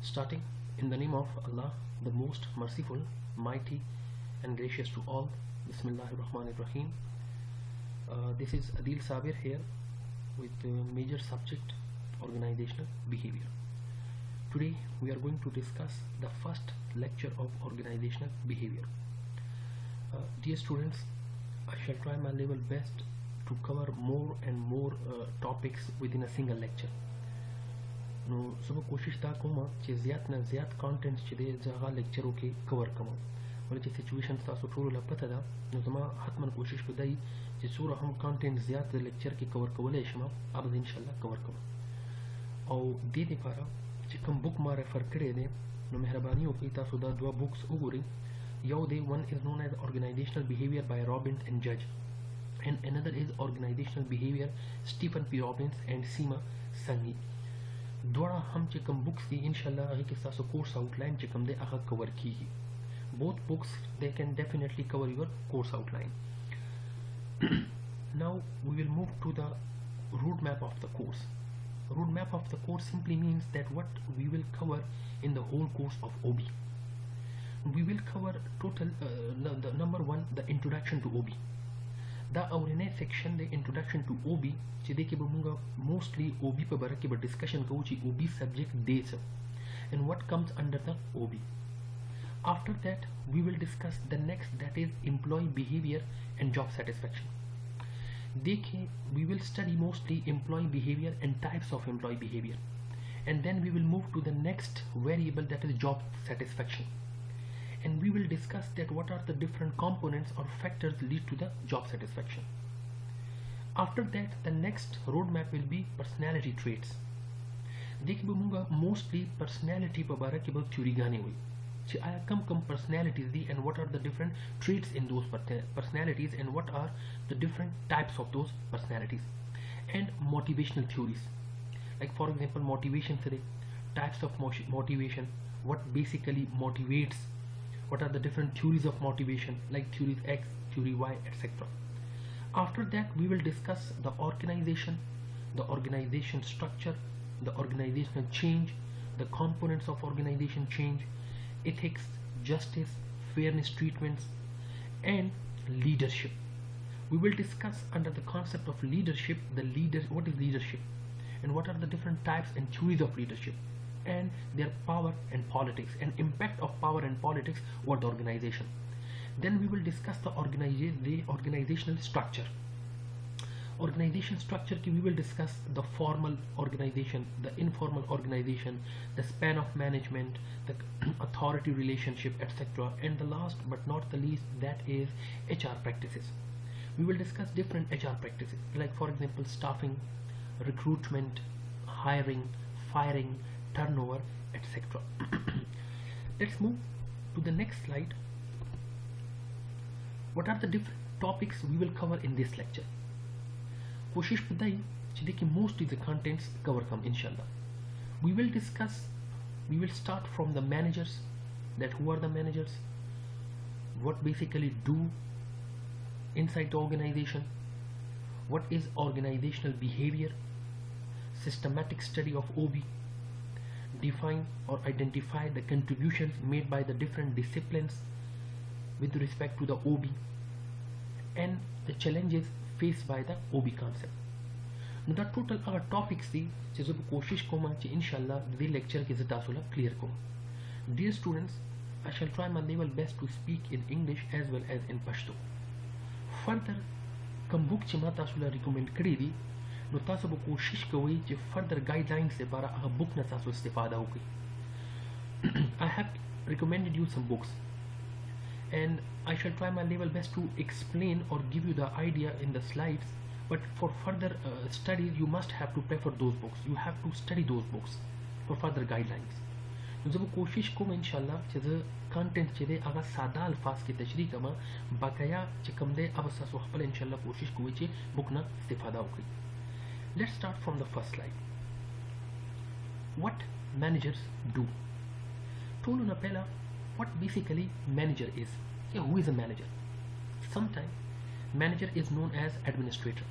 Starting in the name of Allah, the most merciful, mighty and gracious to all. Bismillahir Rahmanir Rahim. This is Adil Sabir here with the major subject organizational behavior. Today we are going to discuss the first lecture of organizational behavior. Dear students, I shall try my level best to cover more and more topics within a single lecture. नो सुबह कोशिश था कमा चे ज़्यादा न ज़्यादा contents चले जगह लेक्चरों के कवर कमा और चे सिचुएशन था सो थोड़ा लपता था नो तमा हतमन कोशिश बदाई चे सूरा हम कंटेंट ज़्यादा लेक्चर के कवर कवले शमा अब इंशाल्लाह कवर कमा और दे पारा चे कम बुक मारे फर्क करे दे नो मेहरबानी हो की था सुधा दो बुक्स उगुरी यो the one is known as organisational behaviour by Robbins and जज and another is organizational behavior Stephen P. Robbins and Seema Sanghi. Doda हम चिकम बुक्स की इंशाल्लाह आगे के साथ कोर्स आउटलाइन चिकम दे आगे कवर की both books they can definitely cover your course outline. Now we will move to the roadmap of the course. Roadmap of the course simply means that what we will cover in the whole course of OB. We will cover total the number one, the introduction to OB. The our section the introduction to OB चे देखिए बमुंगा mostly OB पर बारे के बारे discussion करूँ ची OB subject dates and what comes under the OB. After that we will discuss the next, that is employee behavior and job satisfaction. देखिए we will study mostly employee behavior and types of employee behavior, and then we will move to the next variable, that is job satisfaction, and we will discuss that what are the different components or factors lead to the job satisfaction. After that the next roadmap will be personality traits. देखिए बमुंगा mostly personality पर बारे के बहुत theory गाने हुई चे आया कम personalities the and what are the different traits in those personalities and what are the different types of those personalities, and motivational theories, like for example motivation today, types of motivation, what basically motivates, what are the different theories of motivation like theories X, theory Y, etc. After that we will discuss the organization, the organization structure, the organizational change, the components of organization change, ethics, justice, fairness treatments, and leadership. We will discuss under the concept of leadership, what is leadership and what are the different types and theories of leadership, and their power and politics and impact of power and politics over the organization. Then we will discuss the organizational structure. Organization structure we will discuss the formal organization, the informal organization, the span of management, the authority relationship, etc. And the last but not the least, that is HR practices. We will discuss different HR practices, like for example staffing, recruitment, hiring, firing, turnover, etc. Let's move to the next slide. What are the different topics we will cover in this lecture? कोशिश बताई कि most of the contents cover come inshallah. We will start from the managers, that who are the managers, what basically do inside the organization, what is organizational behavior, systematic study of OB, define or identify the contributions made by the different disciplines with respect to the OB, and the challenges faced by the OB concept. Now the total our topics थी जिसे कोशिश को मांचे इंशाल्लाह the lecture के ज़तासुला clear को. Dear students, I shall try my level best to speak in English as well as in Pashto. Further, come book चे माता सुला recommend करी दी, नो तासो बो कोशिश कोई जे further guidelines से बारा आह book न तासो इस्तेफादा हो गई. I have recommended you some books, and I shall try my level best to explain or give you the idea in the slides, but for further studies you must have to prefer those books. You have to study those books for further guidelines. जब कोशिश को मैं इंशाल्लाह चीज़ content चीज़े अगर सादा अल्फाज की तशरीह कमा बाकाया चिकम दे अब सासो हपल इंशाल्लाह कोशिश को विचे बुक ना इस्तेफादा हो गई. Let's start from the first slide. What managers do. Tolo ना पहला what basically manager is. Who is a manager? Sometimes manager is known as administrator.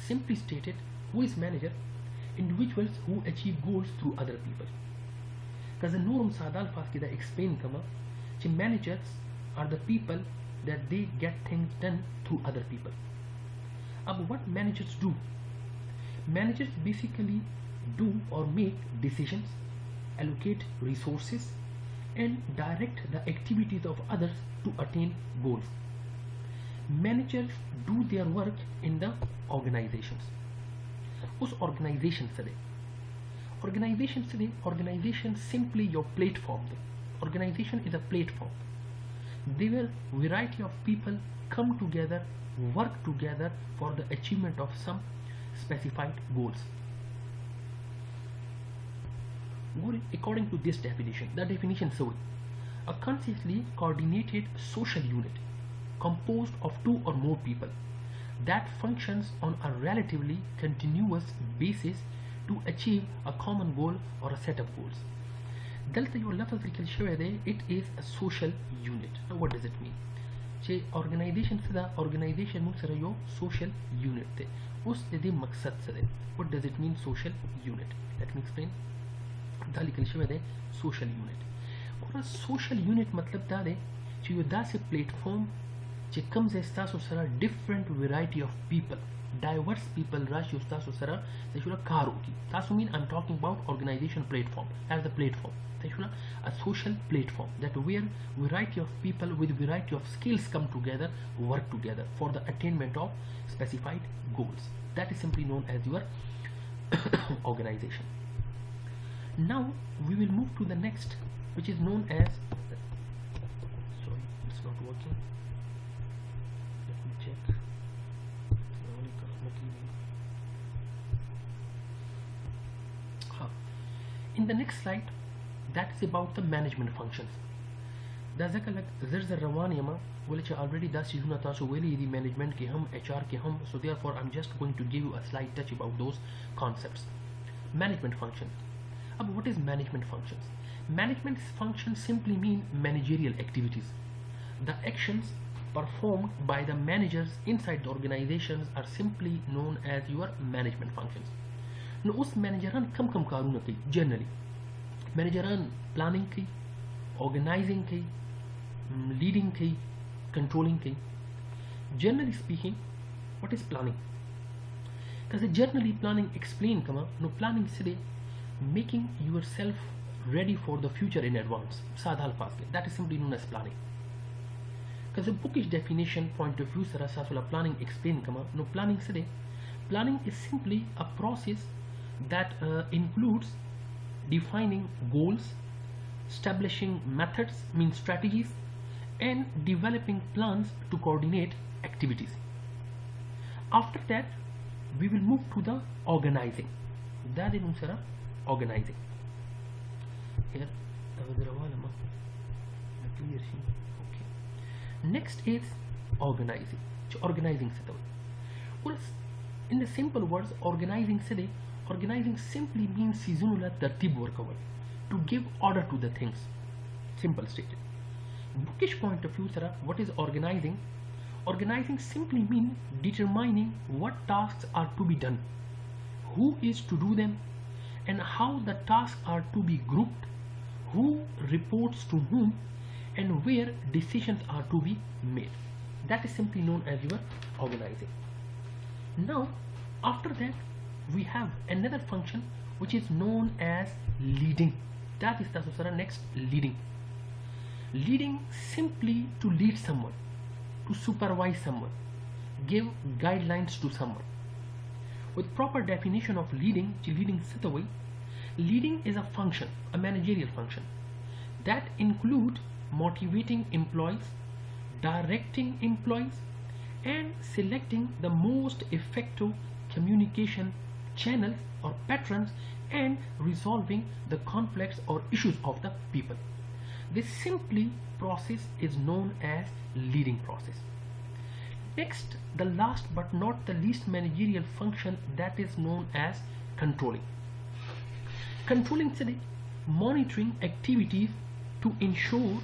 Simply stated, who is manager? Individuals who achieve goals through other people. Because the norm sadal fast kida explain kama managers are the people that they get things done through other people. What managers do? Managers basically do or make decisions, allocate resources, and direct the activities of others to attain goals. Managers do their work in the organizations. उस organization से organization simply your platform. Organization is a platform. There are variety of people come together, work together for the achievement of some specified goals. According to this definition, the definition says a consciously coordinated social unit composed of two or more people that functions on a relatively continuous basis to achieve a common goal or a set of goals. Delta your lafaz likhe shwe de, it is a social unit. Now what does it mean? Che organization se da organization mu sara yo social unit te us de maqsad se de. What does it mean social unit? Let me explain. Da likhe shwe de social unit. Kora social unit matlab da de che yo da se platform che comes estaso sara different variety of people, diverse people rush estaso sara se shura karo ki. Tasu mean I'm talking about organization platform as the platform. A social platform that where variety of people with variety of skills come together, work together for the attainment of specified goals. That is simply known as your organization. Now we will move to the next, which is known as, sorry, it's not working. Let me check. In the next slide, that is about the management functions. There's a Rawaniyama, which already does the management ke hum, HR ke hum, so therefore I'm just going to give you a slight touch about those concepts. Management functions. What is management functions? Management functions simply mean managerial activities. The actions performed by the managers inside the organizations are simply known as your management functions. Now, us manageran kam karuna ki generally. Manageran planning ki, organizing ki, leading ki, controlling ki. Generally speaking, what is planning? Because generally planning explain kama no planning side making yourself ready for the future in advance. Sadhal pasle. That is simply known as planning. Because the bookish definition point of view sara sasula planning explain kama no planning side. Planning is simply a process that includes defining goals, establishing methods, means strategies, and developing plans to coordinate activities. After that, we will move to the organizing. That is organizing. Here, okay. Next is organizing. Organizing. In the simple words, organizing simply means seasonal tartib workable, to give order to the things. Simple stated. Bookish point of view, sir, what is organizing? Organizing simply means determining what tasks are to be done, who is to do them, and how the tasks are to be grouped, who reports to whom, and where decisions are to be made. That is simply known as your organizing. Now, after that, we have another function which is known as leading. That is the next, leading. Leading simply to lead someone, to supervise someone, give guidelines to someone. With proper definition of leading, leading is a function, a managerial function that includes motivating employees, directing employees, and selecting the most effective communication channels or patterns and resolving the conflicts or issues of the people. This simply process is known as leading process. Next, the last but not the least managerial function, that is known as controlling. Controlling is monitoring activities to ensure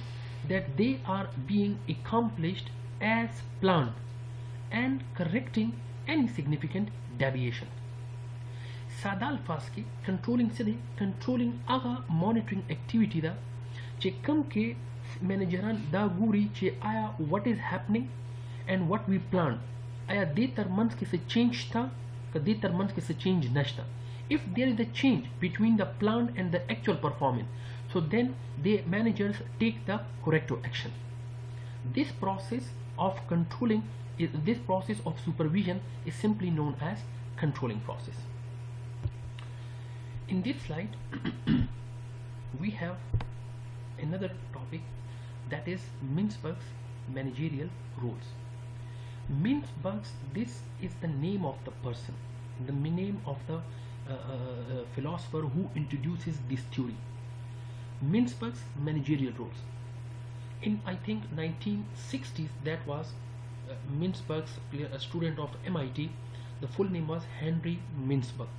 that they are being accomplished as planned and correcting any significant deviation. सादा अल्फाज के controlling से दे controlling आगा monitoring activity दा चे कम के मैनेजरान दा गुरी चे आया what is happening and what we plan आया दे तर मंथ के से चेंज था का दे तर मंथ के से चेंज नष्टा if there is a change between the plan and the actual performance, so then the managers take the corrective action. This process of controlling this process of supervision is simply known as controlling process. In this slide we have another topic, that is Mintzberg's Managerial Rules. Mintzberg's, this is the name of the person, the name of the philosopher who introduces this theory. Mintzberg's Managerial Rules. In I think 1960s, that was Mintzberg's a student of MIT. The full name was Henry Mintzberg.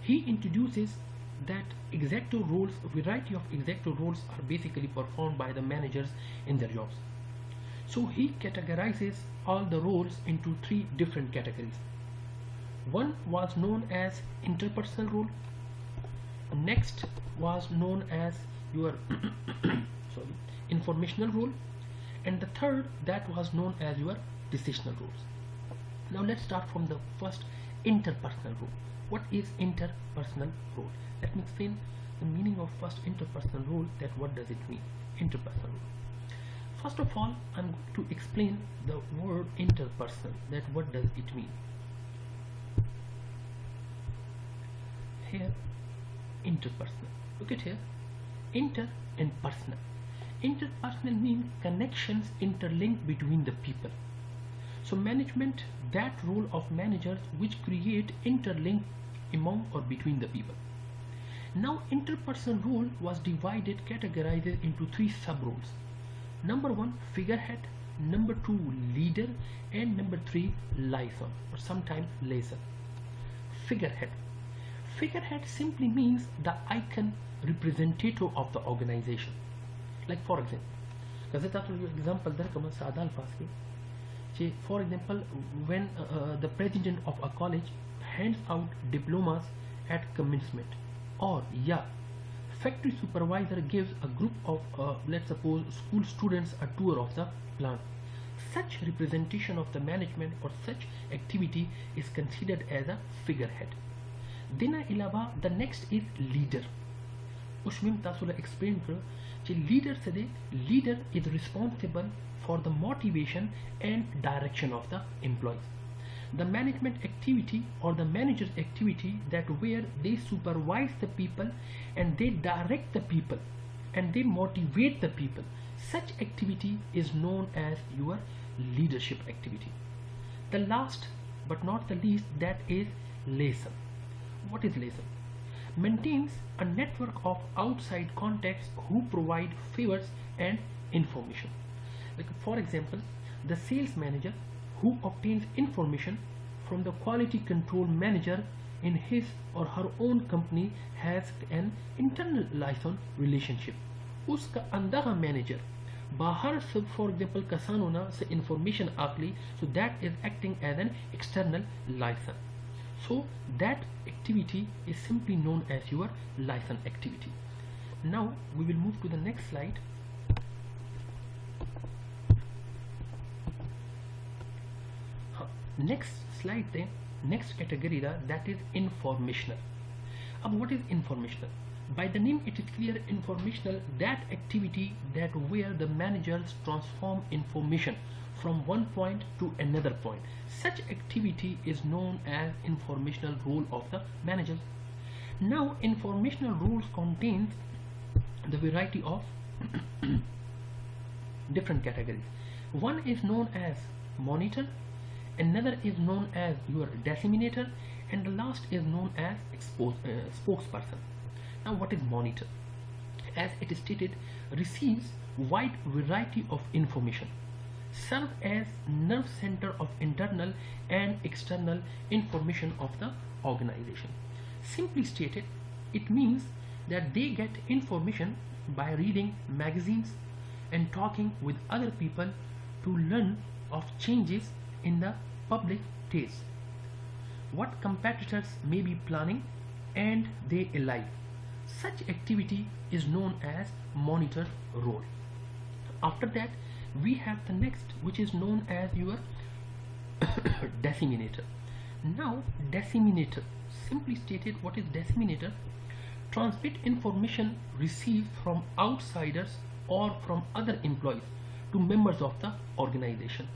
He introduces that executive roles, variety of executive roles are basically performed by the managers in their jobs. So he categorizes all the roles into three different categories. One was known as interpersonal role, next was known as your sorry, informational role, and the third that was known as your decisional rules. Now let's start from the first, interpersonal role. What is interpersonal role? Let me explain the meaning of first interpersonal role, that what does it mean, interpersonal role. First of all, I'm going to explain the word interpersonal, that what does it mean. Here, interpersonal, look at here, inter and personal. Interpersonal means connections interlinked between the people. So management, that role of managers which create interlink among or between the people. Now interpersonal role was divided, categorized into three sub roles. Number one, figurehead, number two, leader, and number three, liaison, or sometimes liaison. Figurehead. Figurehead simply means the icon representative of the organization. Like for example, for example, when the president of a college hands out diplomas at commencement, or factory supervisor gives a group of let's suppose school students a tour of the plant. Such representation of the management or such activity is considered as a figurehead. Then the next is leader. Ushmim tasula explain karo che leader se de leader is responsible for the motivation and direction of the employees. The management activity or the manager's activity, that where they supervise the people and they direct the people and they motivate the people, such activity is known as your leadership activity. The last but not the least, that is liaison. What is liaison? Maintains a network of outside contacts who provide favors and information. Like for example, the sales manager who obtains information from the quality control manager in his or her own company has an internal liaison relationship. Uska अंदर manager बाहर से for example कसानों से information आखली, so that is acting as an external liaison. So that activity is simply known as your liaison activity. Now we will move to the next slide. Next slide then, next category that is informational. What is informational? By the name it is clear, informational, that activity that where the managers transform information from one point to another point. Such activity is known as informational role of the managers. Now informational rules contains the variety of different categories. One is known as monitor, another is known as your disseminator, and the last is known as spokesperson. Now what is monitor? As it is stated, receives wide variety of information, serve as nerve center of internal and external information of the organization. Simply stated, it means that they get information by reading magazines and talking with other people to learn of changes in the public taste, what competitors may be planning, and they alive. Such activity is known as monitor role. After that, we have the next, which is known as your disseminator. Now, disseminator, simply stated, what is disseminator? Transmit information received from outsiders or from other employees to members of the organization.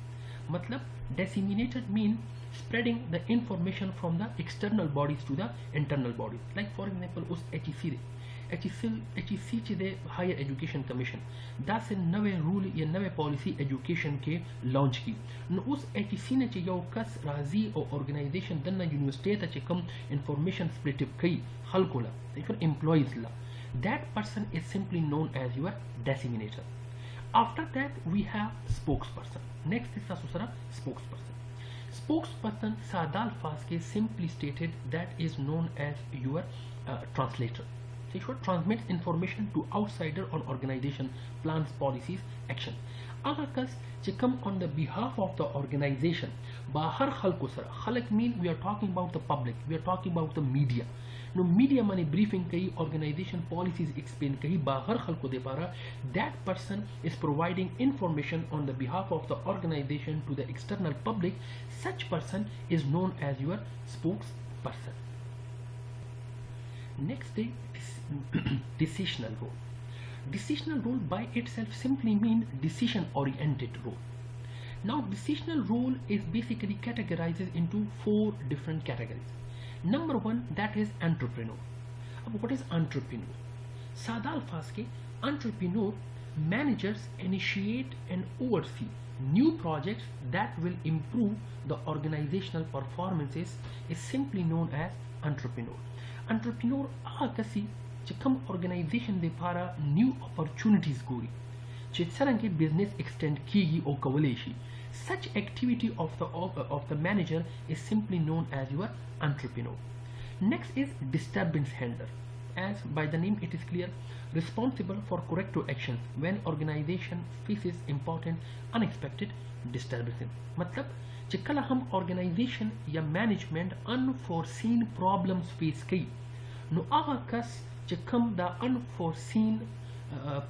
मतलब disseminator mean spreading the information from the external bodies to the internal bodies. Like for example, उस HEC they hire education commission 10 नवे rule या नवे policy education के launch की न उस HEC ने चे यो कस राजी और ऑर्गेनाइजेशन दन्ना यूनिवर्सिटी ता चे कम इंफॉर्मेशन स्प्लिट कई हल कोला फॉर एम्प्लॉइज ला, that person is simply known as your disseminator. After that we have spokesperson. Next is the spokesperson. Spokesperson Sadal Faske simply stated that is known as your translator. So it transmits information to outsider on organization plans, policies, action. Agar kas che come on the behalf of the organization bahar khalko sara, khalq mean we are talking about the public, we are talking about the media. No media mane briefing kahi, organization policies explain kahi bahar khalko de para, that person is providing information on the behalf of the organization to the external public. Such person is known as your spokesperson. Next day, decisional rule. Decisional rule by itself simply means decision oriented rule. Now decisional rule is basically categorized into 4 different categories. Number 1, that is entrepreneur. What is entrepreneur? Sadal Faske, entrepreneur managers initiate and oversee new projects that will improve the organizational performances is simply known as entrepreneur. Entrepreneur akasi chikam organization de para new opportunities gori chitsarange business extend kigi or kawaleshi. Such activity of the manager is simply known as your entrepreneur. Next is disturbance handler. As by the name it is clear, responsible for corrective actions when organization faces important unexpected disturbances. मतलब चिकला हम organization या management unforeseen problems face कई no आगा कस चिकम दा unforeseen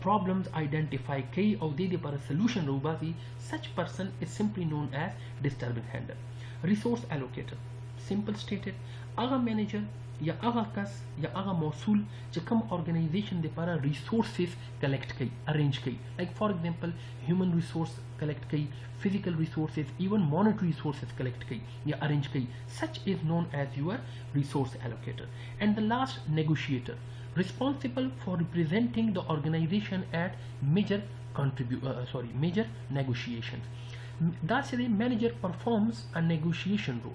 problems identify कई और दे पर solution रोबाती, such person is simply known as disturbance handler. Resource allocator, simple stated, Agha manager या आगा कस या आगा मौसूल चिकम organization दे पर resources collect कई, arrange कई, like for example human resource collect कई, physical resources, even monetary resources collect कई या arrange कई. Such is known as your resource allocator. And the last, negotiator, responsible for representing the organization at major negotiations. Thus the manager performs a negotiation role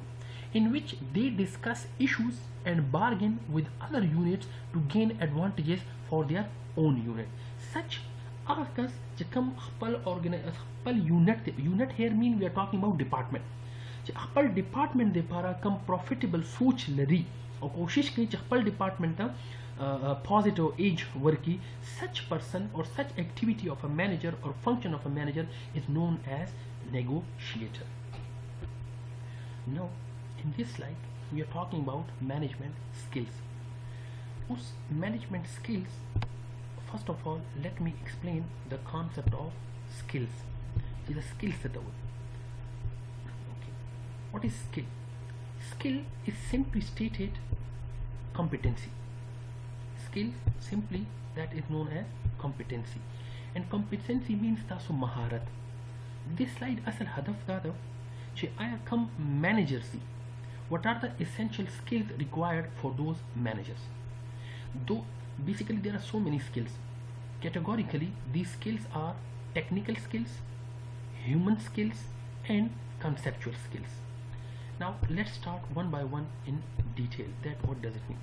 in which they discuss issues and bargain with other units to gain advantages for their own unit. Such akas chikam khpal unit here mean we are talking about department. खपल department दे पारा कम profitable सोच लरी और कोशिश की खपल department positive age worky. Such person or such activity of a manager or function of a manager is known as negotiator. Now in this slide we are talking about management skills. Us management skills, first of all let me explain the concept of skills. The skills that what is skill? Skill is simply stated competency. Skill simply that is known as competency, and competency means tasu maharat. This slide asal hadaf dada che aya kam managers see what are the essential skills required for those managers. Though basically there are so many skills, categorically these skills are technical skills, human skills and conceptual skills. Now let's start one by one in detail that what does it mean.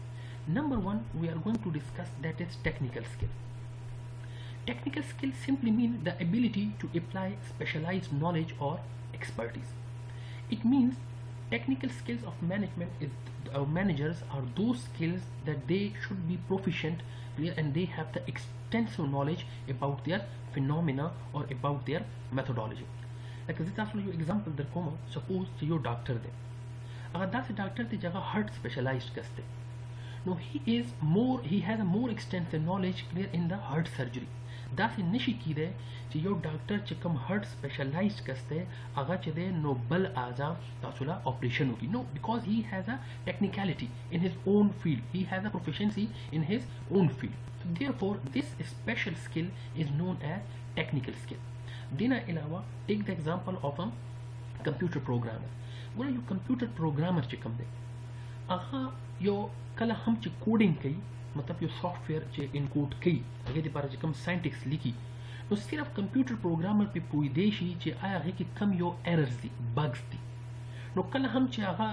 Number 1 we are going to discuss, that is technical skill. Technical skill simply means the ability to apply specialized knowledge or expertise. It means technical skills of management is managers are those skills that they should be proficient and they have the extensive knowledge about their phenomena or about their methodology. Like this after you example der koma, suppose you doctor de agar das doctor the जगह heart specialized करते No, he has a more extensive knowledge clear in the heart surgery. Das in nishi kide che yo doctor che kam heart specialized kaste aga che de no bal aza tasula operation hogi. No, because he has a technicality in his own field. He has a proficiency in his own field. So therefore this special skill is known as technical skill. Dina ilawa take the example of a computer programmer. When you computer programmer che kam de aha yo kala हम चे coding कई मतलब यो software चे encode कई आगे दे बारे चे कम साइंटिक्स लिखी तो सिर्फ कंप्यूटर प्रोग्रामर पे पूरी देशी चे आया है कि कम यो एरर्स दी बग्स दी नो कल हम चे आगा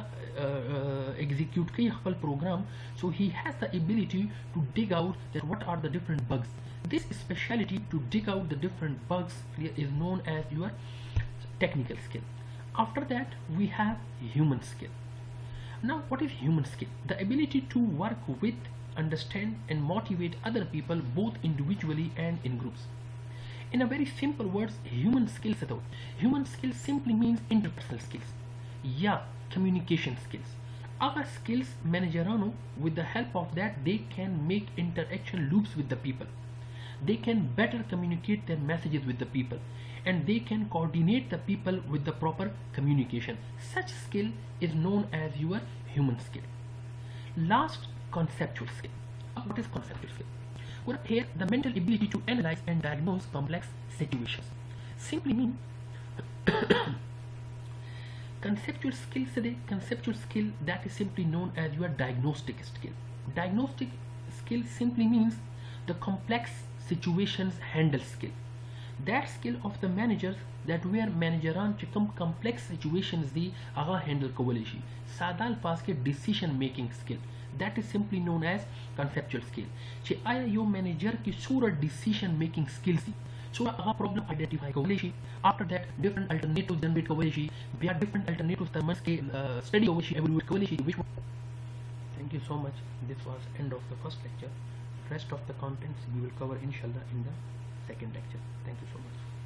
एग्जीक्यूट कई हफल programme so he has the ability to dig out that what are the different bugs. This speciality to dig out the different bugs is known as your technical skill. After that we have human skill. Now what is human skill? The ability to work with, understand and motivate other people both individually and in groups. In a very simple words, human skills are human skills simply means interpersonal skills. Yeah, communication skills. Our skills managerano with the help of that they can make interaction loops with the people. They can better communicate their messages with the people and they can coordinate the people with the proper communication. Such skill is known as your human skill. Last, conceptual skill. What is conceptual skill? Well, here the mental ability to analyze and diagnose complex situations. Simply mean conceptual skill that is simply known as your diagnostic skill. Diagnostic skill simply means the complex situations handle skill. That skill of the managers that where manageran chikam complex situations the aga handle kawalishi. Sadal fas ke decision making skill. That is simply known as conceptual skill. Che aya yo manager ki sura decision making skills di. So aga problem identify kawalishi. After that different alternatives generate kawalishi. We have different alternatives that ke study kawalishi evaluate kawalishi which one. Thank you so much. This was end of the first lecture. Rest of the contents we will cover inshallah in the second lecture. Thank you so much.